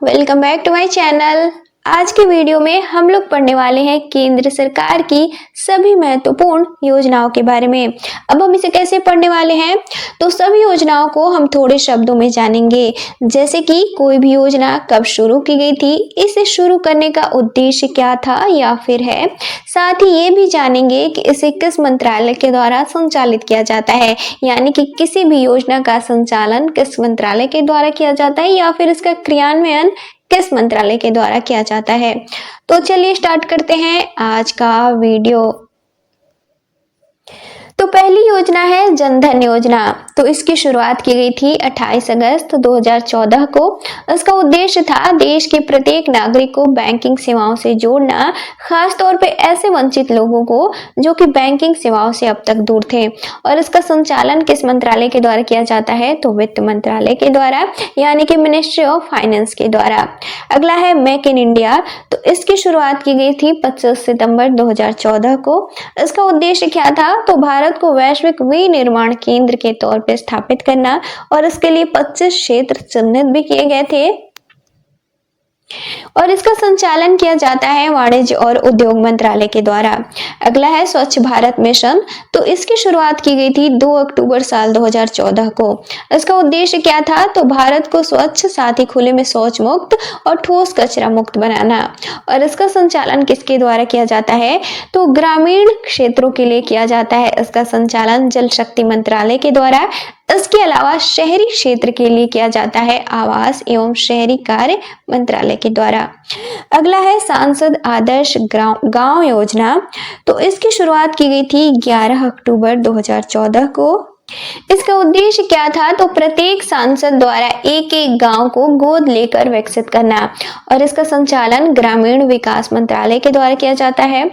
Welcome back to my channel. आज के video में हम लोग पढ़ने वाले हैं केंद्र सरकार की सभी महत्वपूर्ण योजनाओं के बारे में। अब हम इसे कैसे पढ़ने वाले हैं, तो सभी योजनाओं को हम थोड़े शब्दों में जानेंगे, जैसे कि कोई भी योजना कब शुरू की गई थी, इसे शुरू करने का उद्देश्य क्या था या फिर है। साथ ही ये भी जानेंगे कि इसे किस मंत्रालय के द्वारा संचालित किया जाता है, यानी कि किसी भी योजना का संचालन किस मंत्रालय के द्वारा किया जाता है या फिर इसका क्रियान्वयन किस मंत्रालय के द्वारा किया जाता है। तो चलिए स्टार्ट करते हैं आज का वीडियो। तो पहली योजना है जनधन योजना। तो इसकी शुरुआत की गई थी 28 अगस्त 2014 को। इसका उद्देश्य था देश के प्रत्येक नागरिक को बैंकिंग सेवाओं से जोड़ना, खास तौर पे ऐसे वंचित लोगों को जो कि बैंकिंग सेवाओं से अब तक दूर थे। और इसका संचालन किस मंत्रालय के द्वारा किया जाता है, तो वित्त मंत्रालय के द्वारा, यानी कि मिनिस्ट्री ऑफ फाइनेंस के द्वारा। अगला है मेक इन इंडिया। तो इसकी शुरुआत की गई थी 25 सितंबर 2014 को। इसका उद्देश्य क्या था, तो भारत को वैश्विक विनिर्माण केंद्र के तौर पर स्थापित करना, और इसके लिए 25 क्षेत्र चिन्हित भी किए गए थे और इसका संचालन किया जाता है वाणिज्य और उद्योग मंत्रालय के द्वारा। अगला है स्वच्छ भारत मिशन। तो इसकी शुरुआत की गई थी 2 अक्टूबर साल 2014 को। इसका उद्देश्य क्या था, तो भारत को स्वच्छ, साथ ही खुले में शौच मुक्त और ठोस कचरा मुक्त बनाना। और इसका संचालन किसके द्वारा किया जाता है, तो ग्रामीण क्षेत्रों के लिए किया जाता है। इसका संचालन जल शक्ति मंत्रालय के द्वारा। इसके अलावा शहरी क्षेत्र के लिए किया जाता है आवास एवं शहरी कार्य मंत्रालय के द्वारा। अगला है सांसद आदर्श गांव योजना। तो इसकी शुरुआत की गई थी 11 अक्टूबर 2014 को। इसका उद्देश्य क्या था, तो प्रत्येक सांसद द्वारा एक एक गांव को गोद लेकर विकसित करना, और इसका संचालन ग्रामीण विकास मंत्रालय के द्वारा किया जाता है।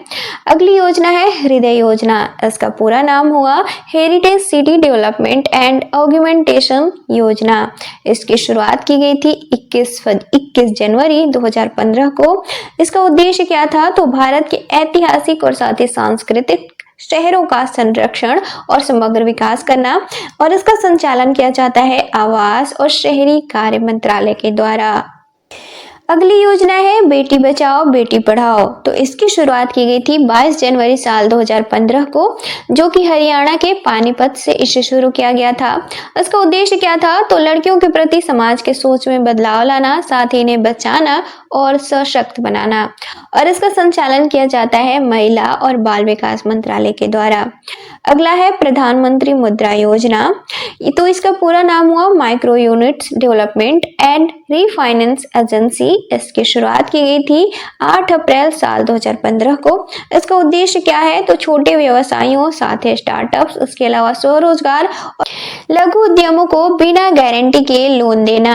अगली योजना है हृदय योजना। इसका पूरा नाम हुआ heritage city development and augmentation योजना। इसकी शुरुआत की गई थी 21 जनवरी 2015 को। इसका उद्देश्य क्या था, तो भारत के ऐतिहासिक और साथ ही सांस्कृतिक शहरों का संरक्षण और समग्र विकास करना, और इसका संचालन किया जाता है आवास और शहरी कार्य मंत्रालय के द्वारा। अगली योजना है बेटी बचाओ बेटी पढ़ाओ। तो इसकी शुरुआत की गई थी 22 जनवरी साल 2015 को, जो कि हरियाणा के पानीपत से इसे शुरू किया गया था। इसका उद्देश्य क्या था, तो लड़कियों के प्रति समाज के सोच में बदलाव लाना, साथ ही इन्हें बचाना और सशक्त बनाना, और इसका संचालन किया जाता है महिला और बाल विकास मंत्रालय के द्वारा। अगला है प्रधानमंत्री मुद्रा योजना। तो इसका पूरा नाम हुआ micro units development and refinance agency. इसकी शुरुआत की गई थी 8 अप्रैल साल 2015 को। इसका उद्देश्य क्या है, तो छोटे व्यवसायियों, साथ ही स्टार्टअप्स, इसके अलावा स्वरोजगार और लघु उद्यमों को बिना गारंटी के लोन देना,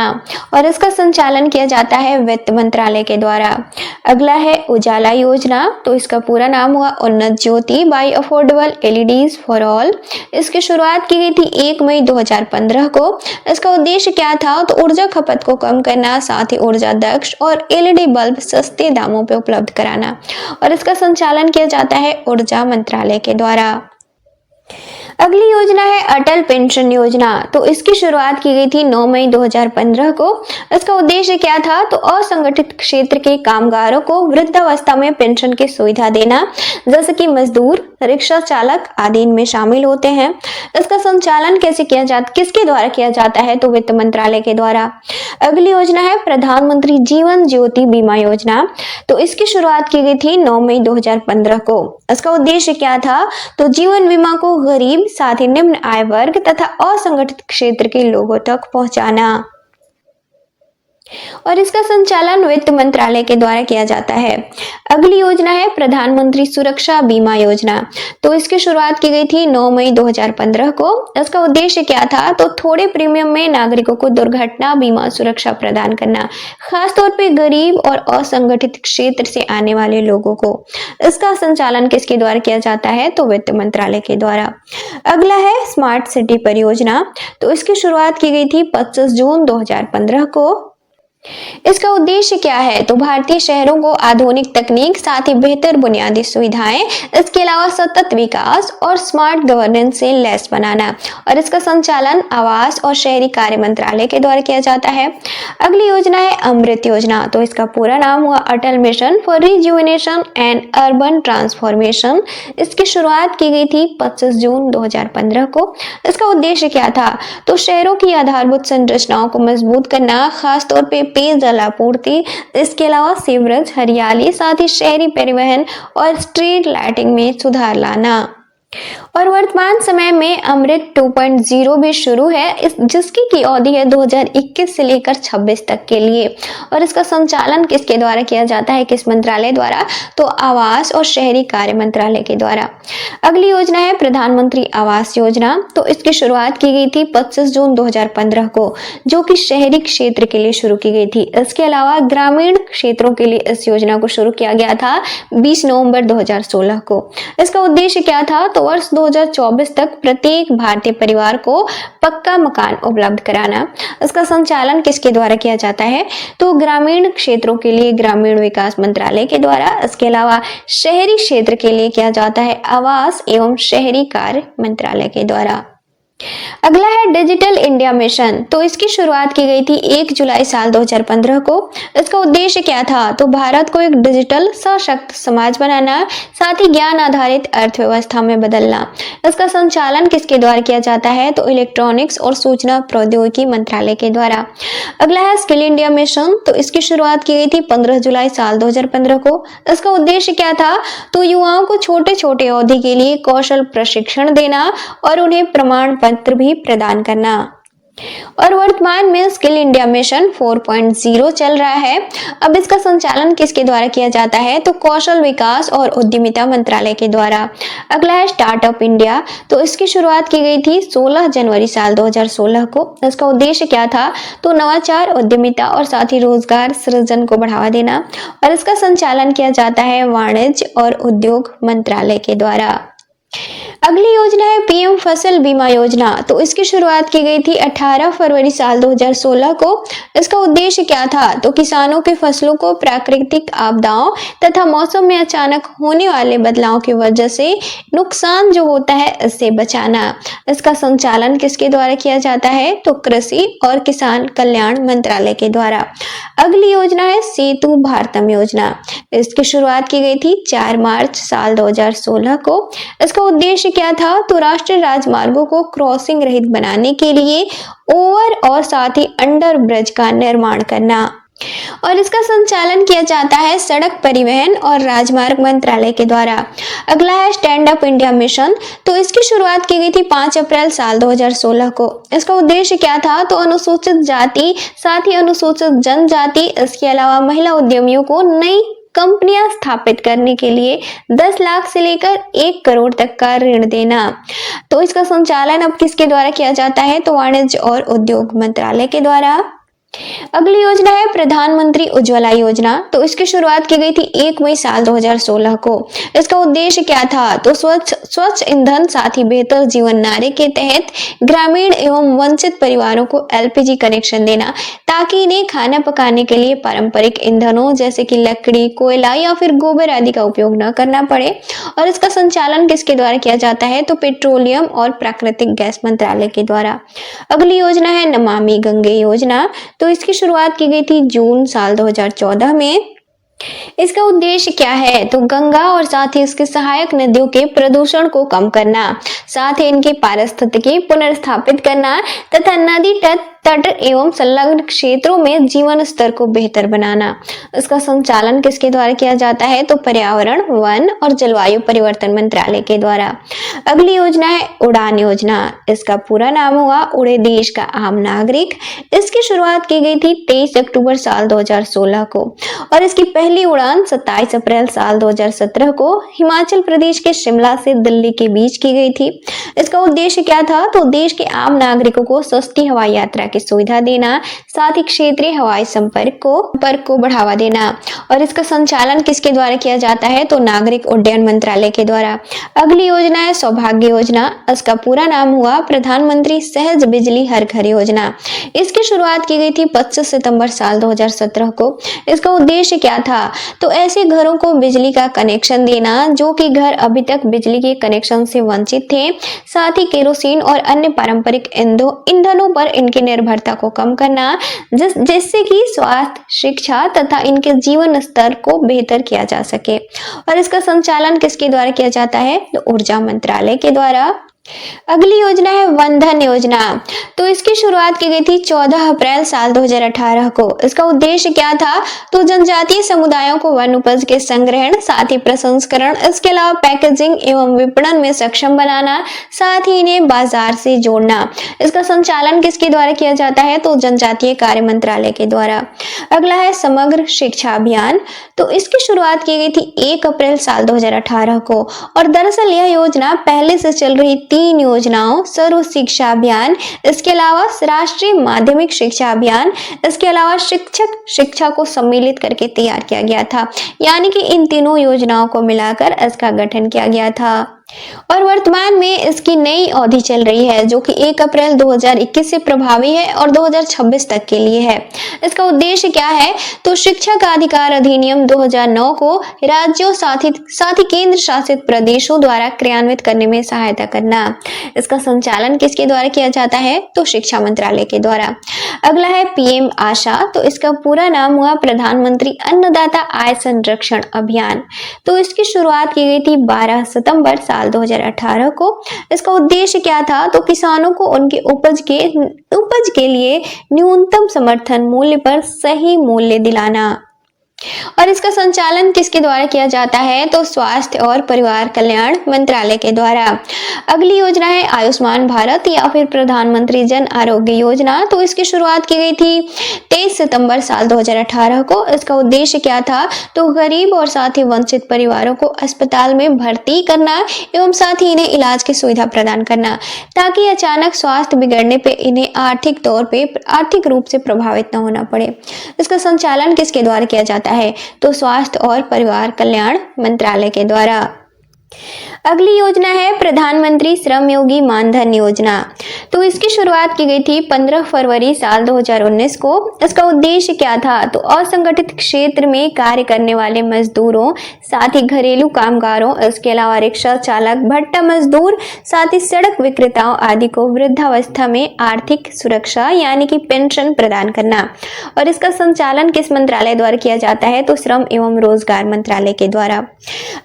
और इसका संचालन किया जाता है वित्त मंत्रालय के द्वारा। अगला है उजाला योजना। तो इसका पूरा नाम हुआ Unnat Jyoti by affordable LEDs for all. इसकी शुरुआत की गई थी 1 मई 2015 को। इसका उद्देश्य क्या था, तो ऊर्जा खपत को कम करना, साथ ही ऊर्जा दक्ष और एलईडी बल्ब सस्ते दामों पर उपलब्ध कराना, और इसका संचालन किया जाता है ऊर्जा मंत्रालय के द्वारा। अगली योजना है अटल पेंशन योजना। तो इसकी शुरुआत की गई थी 9 मई 2015 को। इसका उद्देश्य क्या था, तो असंगठित क्षेत्र के कामगारों को वृद्धावस्था में पेंशन की सुविधा देना, जैसे कि मजदूर, रिक्शा चालक आदि इनमें शामिल होते हैं। इसका संचालन किसके द्वारा किया जाता है, तो वित्त मंत्रालय के द्वारा। अगली योजना है प्रधानमंत्री जीवन ज्योति बीमा योजना। तो इसकी शुरुआत की गई थी 9 मई 2015 को। इसका उद्देश्य क्या था, तो जीवन बीमा को गरीब, साथ ही निम्न आय वर्ग तथा असंगठित क्षेत्र के लोगों तक पहुंचाना, और इसका संचालन वित्त मंत्रालय के द्वारा किया जाता है। अगली योजना है प्रधानमंत्री सुरक्षा बीमा योजना। तो इसकी शुरुआत की गई थी 9 मई 2015 को। इसका उद्देश्य क्या था, तो थोड़े प्रीमियम में नागरिकों को दुर्घटना बीमा सुरक्षा प्रदान करना, खास तौर पे गरीब और असंगठित क्षेत्र से आने वाले लोगों को। इसका संचालन किसके द्वारा किया जाता है, तो वित्त मंत्रालय के द्वारा। अगला है स्मार्ट सिटी परियोजना। तो इसकी शुरुआत की गई थी 25 जून 2015 को। इसका उद्देश्य क्या है, तो भारतीय शहरों को आधुनिक तकनीक, साथ ही बेहतर बुनियादी सुविधाएं, इसके अलावा सतत विकास और स्मार्ट गवर्नेंस से लैस बनाना, और इसका संचालन आवास और शहरी कार्य मंत्रालय के द्वारा किया जाता है। अगली योजना है अमृत योजना। तो इसका पूरा नाम हुआ Atal mission for rejuvenation and urban transformation. इसकी शुरुआत की गई थी 25 जून 2015 को। इसका उद्देश्य क्या था? तो शहरों की आधारभूत संरचनाओं को मजबूत करना, खासतौर पे पेयजल आपूर्ति, इसके अलावा सीवरेज, हरियाली, साथ ही शहरी परिवहन और स्ट्रीट लाइटिंग में सुधार लाना। और वर्तमान समय में अमृत 2.0 भी शुरू है, जिसकी की अवधि है 2021 से लेकर 26 तक के लिए। और इसका संचालन किसके द्वारा किया जाता है, किस मंत्रालय द्वारा? तो आवास और शहरी कार्य मंत्रालय के द्वारा। अगली योजना है प्रधानमंत्री आवास योजना। तो इसकी शुरुआत की गई थी 25 जून 2015 को, जो कि शहरी क्षेत्र के लिए शुरू की गई थी। इसके अलावा ग्रामीण क्षेत्रों के लिए इस योजना को शुरू किया गया था 20 नवंबर 2016 को। इसका उद्देश्य क्या था? तो वर्ष 2024 तक प्रत्येक भारतीय परिवार को पक्का मकान उपलब्ध कराना। इसका संचालन किसके द्वारा किया जाता है? तो ग्रामीण क्षेत्रों के लिए ग्रामीण विकास मंत्रालय के द्वारा। इसके अलावा शहरी क्षेत्र के लिए किया जाता है आवास एवं शहरी कार्य मंत्रालय के द्वारा। अगला है डिजिटल इंडिया मिशन। तो इसकी शुरुआत की गई थी 1 जुलाई साल 2015 को। इसका उद्देश्य क्या था? तो भारत को एक डिजिटल सशक्त समाज बनाना, साथ ही ज्ञान आधारित अर्थव्यवस्था में बदलना। इसका संचालन किसके द्वारा किया जाता है? तो इलेक्ट्रॉनिक्स और सूचना प्रौद्योगिकी मंत्रालय के द्वारा। अगला है स्किल इंडिया मिशन। तो इसकी शुरुआत की गई थी 15 जुलाई साल 2015 को। इसका उद्देश्य क्या था? तो युवाओं को छोटे छोटे अवधि के लिए कौशल प्रशिक्षण देना और उन्हें प्रमाण पत्र भी प्रदान करना। और वर्तमान में स्किल इंडिया मिशन 4.0 चल रहा है। अब इसका संचालन किसके द्वारा किया जाता है? तो कौशल विकास और उद्यमिता मंत्रालय के द्वारा। अगला है स्टार्टअप इंडिया। तो इसकी शुरुआत की गई थी 16 जनवरी साल 2016 को। इसका उद्देश्य क्या था? तो नवाचार, उद्यमिता और साथ ही रोजगार सृजन को बढ़ावा देना। और इसका संचालन किया जाता है वाणिज्य और उद्योग मंत्रालय के द्वारा। अगली योजना है पीएम फसल बीमा योजना। तो इसकी शुरुआत की गई थी 18 फरवरी साल 2016 को। इसका उद्देश्य क्या था? तो किसानों की फसलों को प्राकृतिक आपदाओं तथा मौसम में अचानक होने वाले बदलाव की वजह से नुकसान जो होता है इससे बचाना। इसका संचालन किसके द्वारा किया जाता है? तो कृषि और किसान कल्याण मंत्रालय के द्वारा। अगली योजना है सेतु भारतम योजना। इसकी शुरुआत की गई थी 4 मार्च साल 2016 को। इसका उद्देश्य क्या था? तो राष्ट्रीय राजमार्गों को क्रॉसिंग रहित बनाने के लिए ओवर और साथ ही अंडर ब्रिज का निर्माण करना। और इसका संचालन किया जाता है सड़क परिवहन और राजमार्ग मंत्रालय के द्वारा। अगला है स्टैंड अप इंडिया मिशन। तो इसकी शुरुआत की गई थी 5 अप्रैल साल 2016 को। इसका उद्देश्य क्या था? तो अनुसूचित जाति, साथ ही अनुसूचित जनजाति, इसके अलावा महिला उद्यमियों को नई कंपनियां स्थापित करने के लिए 10 लाख से लेकर 1 करोड़ तक का ऋण देना। तो इसका संचालन अब किसके द्वारा किया जाता है? तो वाणिज्य और उद्योग मंत्रालय के द्वारा। अगली योजना है प्रधानमंत्री उज्ज्वला योजना। तो इसकी शुरुआत की गई थी 1 मई साल 2016 को। इसका उद्देश्य क्या था? तो स्वच्छ ईंधन, साथ ही बेहतर जीवन नारे के तहत ग्रामीण एवं वंचित परिवारों को एलपीजी कनेक्शन देना, ताकि इन्हें खाना पकाने के लिए पारंपरिक ईंधनों जैसे कि लकड़ी, कोयला या फिर गोबर आदि का उपयोग न करना पड़े। और इसका संचालन किसके द्वारा किया जाता है? तो पेट्रोलियम और प्राकृतिक गैस मंत्रालय के द्वारा। अगली योजना है नमामि गंगे योजना। तो इसकी शुरुआत की गई थी जून साल 2014 में। इसका उद्देश्य क्या है? तो गंगा और साथ ही इसके सहायक नदियों के प्रदूषण को कम करना, साथ ही इनके पारिस्थितिकी पुनर्स्थापित करना तथा नदी तट एवं संलग्न क्षेत्रों में जीवन स्तर को बेहतर बनाना। इसका संचालन किसके द्वारा किया जाता है? तो पर्यावरण, वन और जलवायु परिवर्तन मंत्रालय के द्वारा। अगली योजना है उड़ान योजना। इसका पूरा नाम हुआ उड़े देश का आम नागरिक। इसकी शुरुआत की गई थी 23 अक्टूबर साल 2016 को और इसकी पहली उड़ान 27 अप्रैल साल 2017 को हिमाचल प्रदेश के शिमला से दिल्ली के बीच की गई थी। इसका उद्देश्य क्या था? तो देश के आम नागरिकों को सस्ती हवाई यात्रा की सुविधा देना, साथ ही क्षेत्रीय हवाई संपर्क को बढ़ावा देना। और इसका संचालन किसके द्वारा किया जाता है? तो नागरिक उड्डयन मंत्रालय के द्वारा। अगली योजना है सौभाग्य योजना। इसका पूरा नाम हुआ प्रधानमंत्री सहज बिजली हर घर योजना। इसकी शुरुआत की गई थी 25 सितंबर साल 2017 को। इसका उद्देश्य क्या था? तो ऐसे घरों को बिजली का कनेक्शन देना जो कि घर अभी तक बिजली के कनेक्शन से वंचित थे, साथ ही केरोसिन और अन्य पारंपरिक ईंधनों पर इनके निर्भर निर्भरता को कम करना, जिससे कि स्वास्थ्य, शिक्षा तथा इनके जीवन स्तर को बेहतर किया जा सके। और इसका संचालन किसके द्वारा किया जाता है? तो ऊर्जा मंत्रालय के द्वारा। अगली योजना है वनधन योजना। तो इसकी शुरुआत की गई थी 14 अप्रैल साल 2018 को। इसका उद्देश्य क्या था? तो जनजातीय समुदायों को वन उपज के संग्रहण, साथ ही प्रसंस्करण, इसके अलावा पैकेजिंग एवं विपणन में सक्षम बनाना, साथ ही इन्हें बाजार से जोड़ना। इसका संचालन किसके द्वारा किया जाता है? तो जनजातीय कार्य मंत्रालय के द्वारा। अगला है समग्र शिक्षा अभियान। तो इसकी शुरुआत की गई थी 1 अप्रैल साल 2018 को, और दरअसल यह योजना पहले से चल रही 3 योजनाओं, सर्व शिक्षा अभियान, इसके अलावा राष्ट्रीय माध्यमिक शिक्षा अभियान, इसके अलावा शिक्षक शिक्षा को सम्मिलित करके तैयार किया गया था। यानी कि इन तीनों योजनाओं को मिलाकर इसका गठन किया गया था। और वर्तमान में इसकी नई अवधि चल रही है, जो कि 1 अप्रैल 2021 से प्रभावी है और 2026 तक के लिए है। इसका उद्देश्य क्या है? तो शिक्षा का अधिकार अधिनियम 2009 को राज्यों साथ ही केंद्र शासित प्रदेशों द्वारा क्रियान्वित करने में सहायता करना। इसका संचालन किसके द्वारा किया जाता है? तो शिक्षा मंत्रालय के द्वारा। अगला है पीएम आशा। तो इसका पूरा नाम हुआ प्रधानमंत्री अन्नदाता आय संरक्षण अभियान। तो इसकी शुरुआत की गई थी 12 सितंबर साल 2018 को। इसका उद्देश्य क्या था? तो किसानों को उनके उपज के लिए न्यूनतम समर्थन मूल्य पर सही मूल्य दिलाना। और इसका संचालन किसके द्वारा किया जाता है? तो स्वास्थ्य और परिवार कल्याण मंत्रालय के द्वारा। अगली योजना है आयुष्मान भारत या फिर प्रधानमंत्री जन आरोग्य योजना। तो इसकी शुरुआत की गई थी 23 सितंबर साल 2018 को। इसका उद्देश्य क्या था? तो गरीब और साथ ही वंचित परिवारों को अस्पताल में भर्ती करना एवं साथ ही इन्हें इलाज की सुविधा प्रदान करना, ताकि अचानक स्वास्थ्य बिगड़ने पे इन्हें आर्थिक रूप से प्रभावित न होना पड़े। इसका संचालन किसके द्वारा किया जाता है? तो स्वास्थ्य और परिवार कल्याण मंत्रालय के द्वारा। अगली योजना है प्रधानमंत्री श्रम योगी मानधन योजना। तो इसकी शुरुआत की गई थी 15 फरवरी साल 2019 को। इसका उद्देश्य क्या था? तो असंगठित क्षेत्र में कार्य करने वाले मजदूरों, साथ ही घरेलू कामगारों, इसके अलावा रिक्शा चालक, भट्टा मजदूर, साथ ही सड़क विक्रेताओं आदि को वृद्धावस्था में आर्थिक सुरक्षा यानी कि पेंशन प्रदान करना। और इसका संचालन किस मंत्रालय द्वारा किया जाता है? तो श्रम एवं रोजगार मंत्रालय के द्वारा।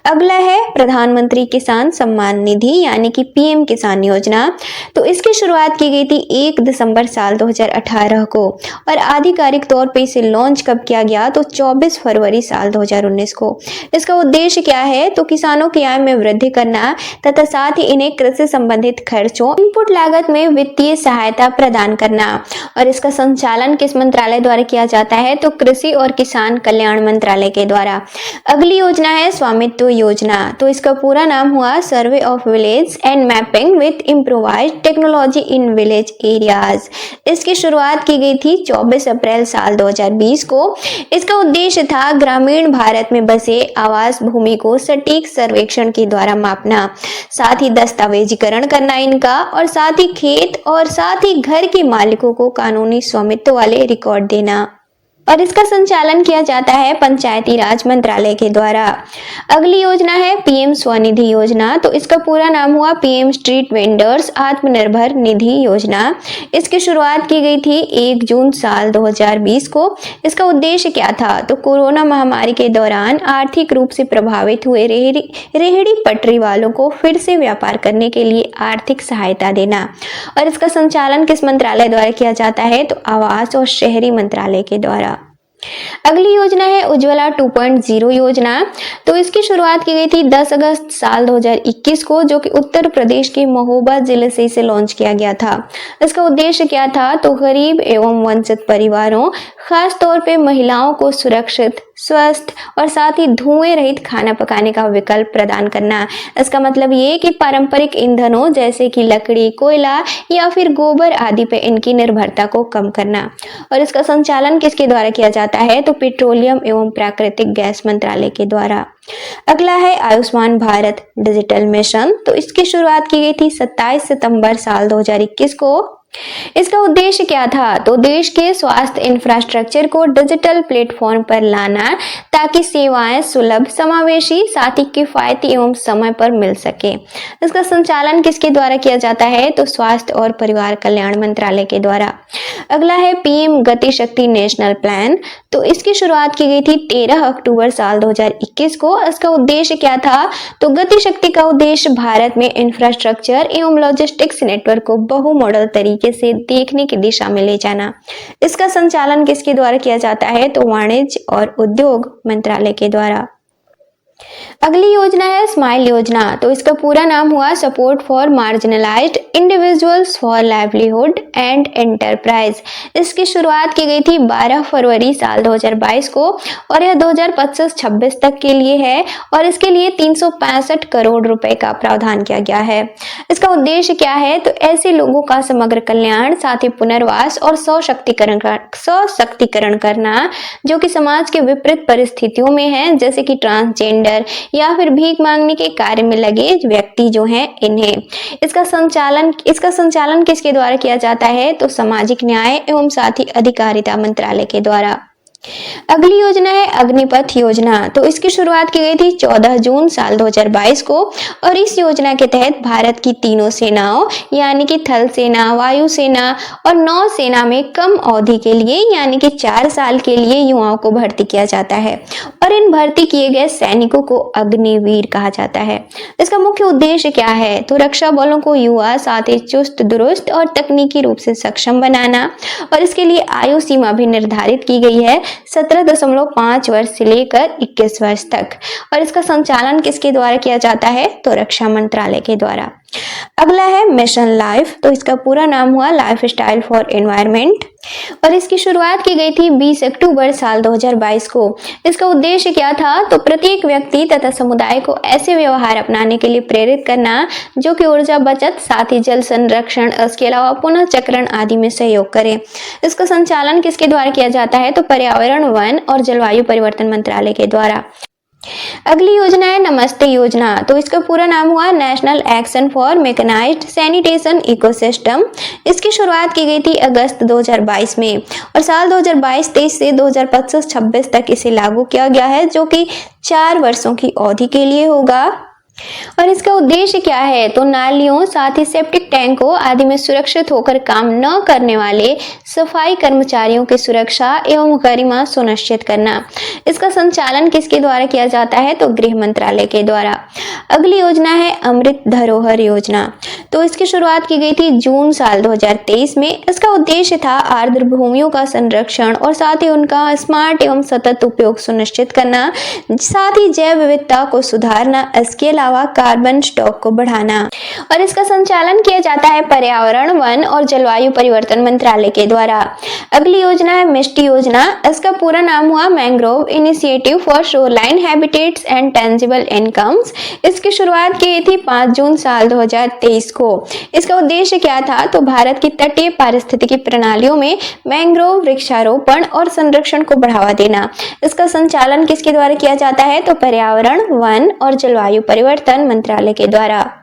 अगला है प्रधानमंत्री किसान सम्मान निधि यानी कि पीएम किसान योजना। तो इसकी शुरुआत की गई थी 1 दिसंबर साल 2018 को, और आधिकारिक तौर पे इसे लॉन्च कब किया गया? तो 24 फरवरी साल 2019 को। इसका उद्देश्य क्या है? तो किसानों की आय में वृद्धि करना तथा साथ ही इन्हें कृषि संबंधित खर्चों, इनपुट लागत में वित्तीय सहायता प्रदान करना। और इसका संचालन किस मंत्रालय द्वारा किया जाता है? तो कृषि और किसान कल्याण मंत्रालय के द्वारा। अगली योजना है स्वामित्व योजना। तो इसका पूरा नाम हुआ survey of village and mapping with improvised technology in village areas. इसकी शुरुआत की गई थी 24 अप्रैल साल 2020 को। इसका उद्देश्य था ग्रामीण भारत में बसे आवास भूमि को सटीक सर्वेक्षण के द्वारा मापना, साथ ही दस्तावेजीकरण करना इनका, और साथ ही खेत और साथ ही घर के मालिकों को कानूनी स्वामित्व वाले रिकॉर्ड देना। और इसका संचालन किया जाता है पंचायती राज मंत्रालय के द्वारा। अगली योजना है पीएम स्वनिधि योजना। तो इसका पूरा नाम हुआ PM street vendors Atmanirbhar Nidhi योजना। इसकी शुरुआत की गई थी 1 जून साल 2020 को। इसका उद्देश्य क्या था? तो कोरोना महामारी के दौरान आर्थिक रूप से प्रभावित हुए रेहड़ी पटरी वालों को फिर से व्यापार करने के लिए आर्थिक सहायता देना। और इसका संचालन किस मंत्रालय द्वारा किया जाता है? तो आवास और शहरी मंत्रालय के द्वारा। अगली योजना है उज्ज्वला 2.0 योजना। तो इसकी शुरुआत की गई थी 10 अगस्त साल 2021 को, जो कि उत्तर प्रदेश के महोबा जिले से इसे लॉन्च किया गया था। इसका उद्देश्य क्या था? तो गरीब एवं वंचित परिवारों, खास तौर पे महिलाओं को सुरक्षित, स्वस्थ और साथ ही धुएं रहित खाना पकाने का विकल्प प्रदान करना। इसका मतलब ये कि पारंपरिक ईंधनों जैसे कि लकड़ी, कोयला या फिर गोबर आदि पे इनकी निर्भरता को कम करना। और इसका संचालन किसके द्वारा किया जाता है? तो पेट्रोलियम एवं प्राकृतिक गैस मंत्रालय के द्वारा। अगला है आयुष्मान भारत डिजिटल मिशन। तो इसकी शुरुआत की गई थी 27 सितंबर साल 2021 को। इसका उद्देश्य क्या था? तो देश के स्वास्थ्य इंफ्रास्ट्रक्चर को डिजिटल प्लेटफॉर्म पर लाना ताकि सेवाएं सुलभ, समावेशी, साथ ही किफायती एवं समय पर मिल सके। इसका संचालन किसके द्वारा किया जाता है? तो स्वास्थ्य और परिवार कल्याण मंत्रालय के द्वारा। अगला है पीएम गति शक्ति नेशनल प्लान। तो इसकी शुरुआत की गई थी 13 अक्टूबर साल 2021 को। इसका उद्देश्य क्या था? तो गति शक्ति का उद्देश्य भारत में इंफ्रास्ट्रक्चर एवं लॉजिस्टिक्स नेटवर्क को बहु मॉडल तरीके से देखने की दिशा में ले जाना। इसका संचालन किसके द्वारा किया जाता है? तो वाणिज्य और उद्योग मंत्रालय के द्वारा। अगली योजना है स्माइल योजना। तो इसका पूरा नाम हुआ support for marginalised individuals for livelihood and enterprise. इसकी शुरुआत की गई थी 12 फरवरी साल 2022 को और यह 2025-26 तक के लिए है और इसके लिए 365 करोड़ रुपए का प्रावधान किया गया है। इसका उद्देश्य क्या है? तो ऐसे लोगों का समग्र कल्याण, साथ ही पुनर्वास और सशक्तिकरण करना जो कि समाज के विपरीत परिस्थितियों में है, जैसे कि ट्रांसजेंडर या फिर भीख मांगने के कार्य में लगे व्यक्ति जो हैं इन्हें। इसका संचालन किसके द्वारा किया जाता है? तो सामाजिक न्याय एवं साथ ही अधिकारिता मंत्रालय के द्वारा। अगली योजना है अग्निपथ योजना। तो इसकी शुरुआत की गई थी 14 जून साल 2022 को और इस योजना के तहत भारत की तीनों सेनाओं यानी कि थल सेना, वायु सेना और नौ सेना में कम अवधि के लिए यानी कि 4 साल के लिए युवाओं को भर्ती किया जाता है और इन भर्ती किए गए सैनिकों को अग्निवीर कहा जाता है। इसका मुख्य उद्देश्य क्या है? तो रक्षा बलों को युवा, साथ ही चुस्त दुरुस्त और तकनीकी रूप से सक्षम बनाना और इसके लिए आयु सीमा भी निर्धारित की गई है 17.5 वर्ष से लेकर 21 वर्ष तक। और इसका संचालन किसके द्वारा किया जाता है? तो रक्षा मंत्रालय के द्वारा। अगला है मिशन लाइफ। तो इसका पूरा नाम हुआ लाइफ स्टाइल फॉर एनवायरनमेंट और इसकी शुरुआत की गई थी 20 अक्टूबर साल 2022 को। इसका उद्देश्य क्या था? तो प्रत्येक व्यक्ति तथा समुदाय को ऐसे व्यवहार अपनाने के लिए प्रेरित करना जो कि ऊर्जा बचत, साथ ही जल संरक्षण, इसके अलावा पुनः चक्रण आदि में सहयोग करें। इसका संचालन किसके द्वारा किया जाता है? तो पर्यावरण, वन और जलवायु परिवर्तन मंत्रालय के द्वारा। अगली योजना है नमस्ते योजना। तो इसका पूरा नाम हुआ national action for mechanised sanitation ecosystem. इसकी शुरुआत की गई थी अगस्त 2022 में और साल 2022-23 से 2025-26 तक इसे लागू किया गया है जो कि 4 वर्षों की अवधि के लिए होगा। और इसका उद्देश्य क्या है? तो नालियों, साथ ही सेप्टिक टैंकों आदि में सुरक्षित होकर काम न करने वाले सफाई कर्मचारियों की सुरक्षा एवं गरिमा सुनिश्चित करना। इसका संचालन किसके द्वारा किया जाता है? तो गृह मंत्रालय के द्वारा। अगली योजना है अमृत धरोहर योजना। तो इसकी शुरुआत की गई थी जून साल 2023 में। इसका उद्देश्य था आर्द्र भूमियों का संरक्षण और साथ ही उनका स्मार्ट एवं सतत उपयोग सुनिश्चित करना, साथ ही जैव विविधता को सुधारना, इसके अलावा कार्बन स्टॉक को बढ़ाना। और इसका संचालन किया जाता है पर्यावरण, वन और जलवायु परिवर्तन मंत्रालय के द्वारा। अगली योजना है मिष्टी योजना। इसका पूरा नाम हुआ mangrove initiative for shoreline habitats and tangible incomes. इसकी शुरुआत की गई थी 5 जून साल 2023 को। इसका उद्देश्य क्या था? तो भारत की तटीय पारिस्थितिकी प्रणालियों में मैंग्रोव वृक्षारोपण और संरक्षण को बढ़ावा देना। इसका संचालन किसके द्वारा किया जाता है? तो पर्यावरण, वन और जलवायु परिवर्तन मंत्रालय के द्वारा।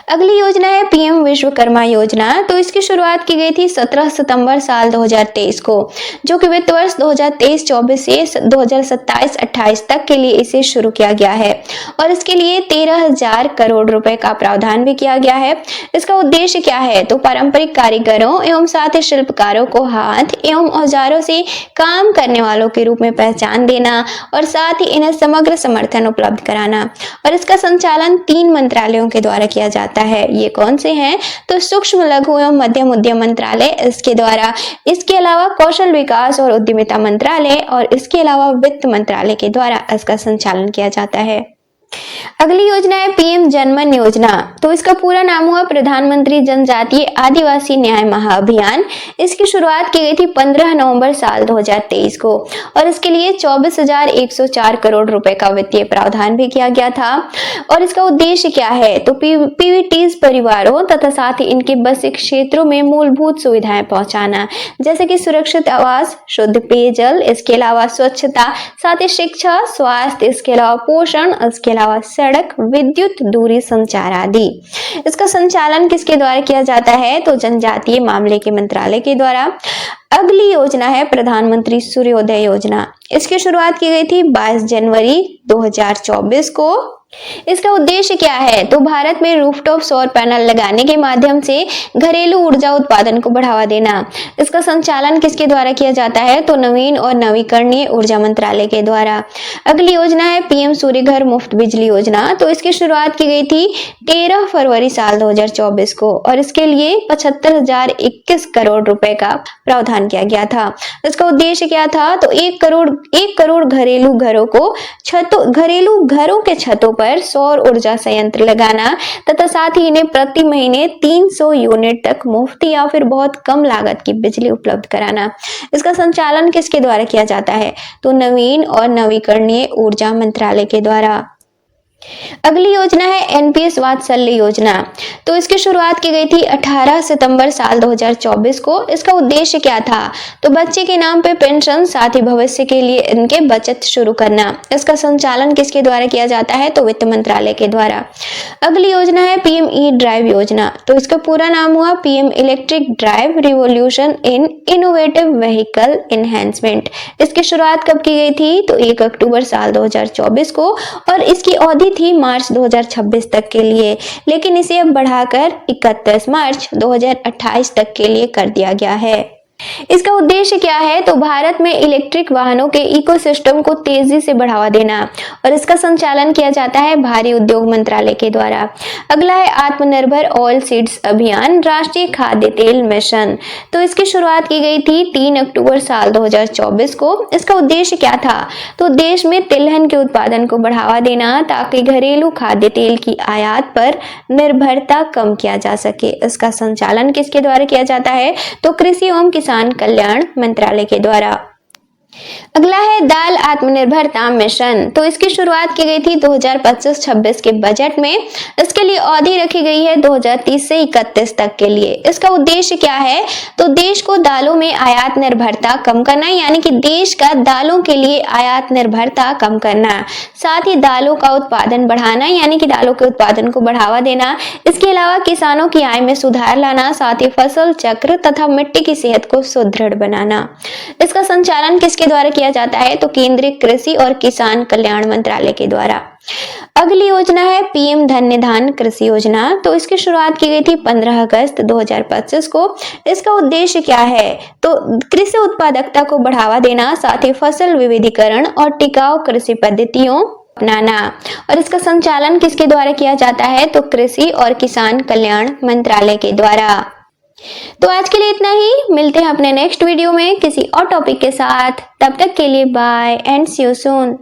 अगली योजना है पीएम विश्वकर्मा योजना। तो इसकी शुरुआत की गई थी 17 सितंबर साल 2023 को जो कि वित्त वर्ष 2023-24 से 2027-28 तक के लिए इसे शुरू किया गया है और इसके लिए 13,000 करोड़ रुपए का प्रावधान भी किया गया है। इसका उद्देश्य क्या है? तो पारंपरिक कारीगरों एवं साथ ही शिल्पकारों को हाथ एवं औजारों से काम करने वालों के रूप में पहचान देना और साथ ही इन्हें समग्र समर्थन उपलब्ध कराना। और इसका संचालन 3 मंत्रालयों के द्वारा किया जाता है। ये कौन से हैं? तो सूक्ष्म, लघु एवं मध्यम उद्यम मंत्रालय इसके द्वारा, इसके अलावा कौशल विकास और उद्यमिता मंत्रालय और इसके अलावा वित्त मंत्रालय के द्वारा इसका संचालन किया जाता है। अगली योजना है पीएम जनमन योजना। तो इसका पूरा नाम हुआ प्रधानमंत्री जनजातीय आदिवासी न्याय महाअभियान। इसकी शुरुआत की गई थी 15 नवंबर साल 2023 को और इसके लिए 24,104 करोड़ रुपए का वित्तीय प्रावधान भी किया गया था। और इसका उद्देश्य क्या है? तो पीवीटीज परिवारों तथा साथ ही इनके बसे क्षेत्रों में मूलभूत सुविधाएं पहुंचाना, जैसे कि सुरक्षित आवास, शुद्ध पेयजल, इसके अलावा स्वच्छता, साथ ही शिक्षा, स्वास्थ्य, इसके अलावा पोषण, इसके अलावा सड़क, विद्युत, दूरी संचार आदि। इसका संचालन किसके द्वारा किया जाता है? तो जनजातीय मामले के मंत्रालय के द्वारा। अगली योजना है प्रधानमंत्री सूर्योदय योजना। इसकी शुरुआत की गई थी 22 जनवरी 2024 को। इसका उद्देश्य क्या है? तो भारत में रूफटॉप सौर पैनल लगाने के माध्यम से घरेलू ऊर्जा उत्पादन को बढ़ावा देना। इसका संचालन किसके द्वारा किया जाता है? तो नवीन और नवीकरणीय ऊर्जा मंत्रालय के द्वारा। अगली योजना है पीएम सूर्य घर मुफ्त बिजली योजना। तो इसकी शुरुआत की गई थी 13 फरवरी साल 2024 को और इसके लिए 75,021 करोड़ रुपए का प्रावधान किया गया था। इसका उद्देश्य क्या था? तो 1 करोड़ घरेलू घरों के छतों पर सौर ऊर्जा संयंत्र लगाना तथा साथ ही इन्हें प्रति महीने 300 यूनिट तक मुफ्त या फिर बहुत कम लागत की बिजली उपलब्ध कराना। इसका संचालन किसके द्वारा किया जाता है? तो नवीन और नवीकरणीय ऊर्जा मंत्रालय के द्वारा। अगली योजना है एनपीएस वात्सल्य योजना। तो इसकी शुरुआत की गई थी 18 सितंबर साल 2024 को। इसका उद्देश्य क्या था? तो बच्चे के नाम पे पेंशन, साथ ही भविष्य के लिए इनके बचत शुरू करना। इसका संचालन किसके द्वारा किया जाता है? तो वित्त मंत्रालय के द्वारा। अगली योजना है पीएम ई ड्राइव योजना। तो इसका पूरा नाम हुआ PM electric drive revolution in innovative vehicle enhancement. इसकी शुरुआत कब की गई थी? तो 1 अक्टूबर साल 2024 को और इसकी अवधि थी मार्च 2026 तक के लिए, लेकिन इसे अब बढ़ाकर 31 मार्च 2028 तक के लिए कर दिया गया है। इसका उद्देश्य क्या है? तो भारत में इलेक्ट्रिक वाहनों के इकोसिस्टम को तेजी से बढ़ावा देना और इसका संचालन किया जाता है भारी उद्योग मंत्रालय के द्वारा। अगला है आत्मनिर्भर ऑयल सीड्स अभियान, राष्ट्रीय खाद्य तेल मिशन। तो इसकी शुरुआत की गई थी 3 अक्टूबर साल 2024 को। इसका उद्देश्य क्या था? तो देश में तिलहन के उत्पादन को बढ़ावा देना ताकि घरेलू खाद्य तेल की आयात पर निर्भरता कम किया जा सके। इसका संचालन किसके द्वारा किया जाता है? तो कृषि एवं किसान कल्याण मंत्रालय के द्वारा। अगला है दाल आत्मनिर्भरता मिशन। तो इसकी शुरुआत की गई थी 2025-26 के बजट में। इसके लिए अवधि रखी गई है 2030 से 31 तक के लिए। इसका उद्देश्य क्या है? तो देश को दालों में आयात निर्भरता कम करना, यानी कि देश का दालों के लिए आयात निर्भरता कम करना, साथ ही दालों का उत्पादन बढ़ाना, यानी कि दालों के उत्पादन को बढ़ावा देना। इसके अलावा किसानों की आय में सुधार लाना, साथ ही फसल चक्र तथा मिट्टी की सेहत को सुदृढ़ बनाना। इसका संचालन किसके द्वारा किया जाता है? तो केंद्रीय कृषि और किसान कल्याण मंत्रालय के द्वारा। अगली योजना है पीएम धन्य धान कृषि योजना। तो इसकी शुरुआत की गई थी 15 अगस्त 2025 को। इसका उद्देश्य क्या है? तो कृषि उत्पादकता को बढ़ावा देना, साथ ही फसल विविधीकरण और टिकाऊ कृषि पद्धतियों अपनाना। और इसका संचालन किसके द्वारा किया जाता है? तो कृषि और किसान कल्याण मंत्रालय के द्वारा। तो आज के लिए इतना ही। मिलते हैं अपने नेक्स्ट वीडियो में किसी और टॉपिक के साथ। तब तक के लिए bye and see you soon.